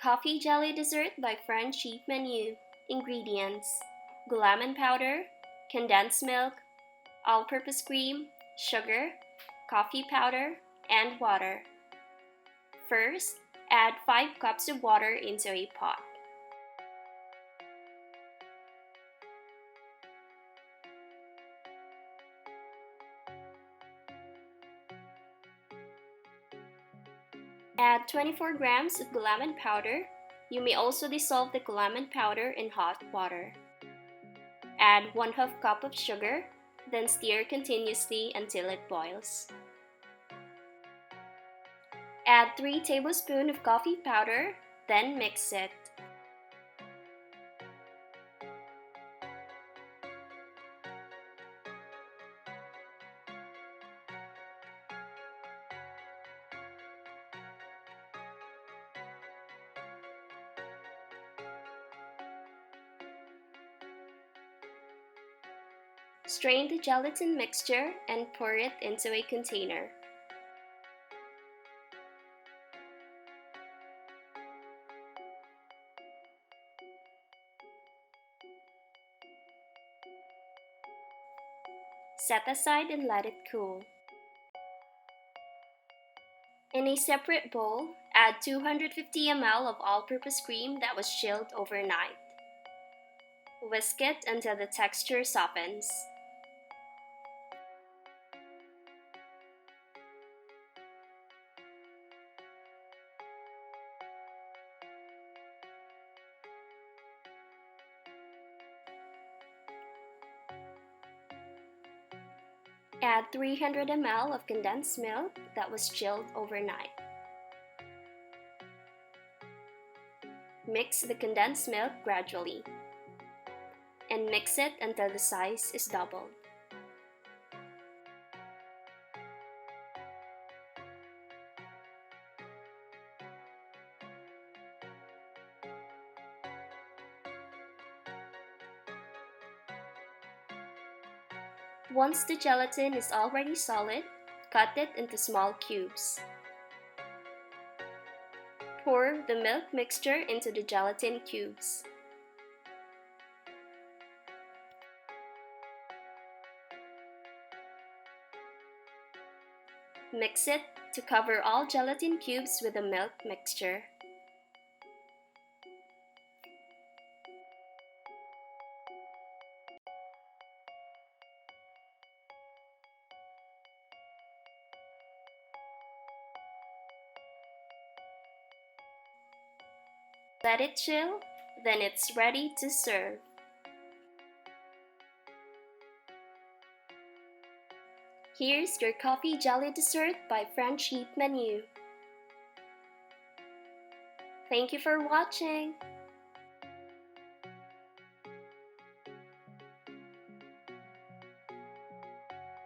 Coffee jelly dessert by French Cheap Menu. Ingredients: Gulaman powder, condensed milk, all-purpose cream, sugar, coffee powder, and water. First, add 5 cups of water into a pot. Add 24 grams of Gulaman powder. You may also dissolve the Gulaman powder in hot water. Add 1/2 cup of sugar, then stir continuously until it boils. Add 3 tablespoons of coffee powder, then mix it. Strain the gelatin mixture and pour it into a container. Set aside and let it cool. In a separate bowl, add 250 ml of all-purpose cream that was chilled overnight. Whisk it until the texture softens. Add 300 ml of condensed milk that was chilled overnight. Mix the condensed milk gradually and mix it until the size is doubled. Once the gelatin is already solid, cut it into small cubes. Pour the milk mixture into the gelatin cubes. Mix it to cover all gelatin cubes with the milk mixture. Let it chill, then it's ready to serve. Here's your coffee jelly dessert by French Cheap Menu. Thank you for watching.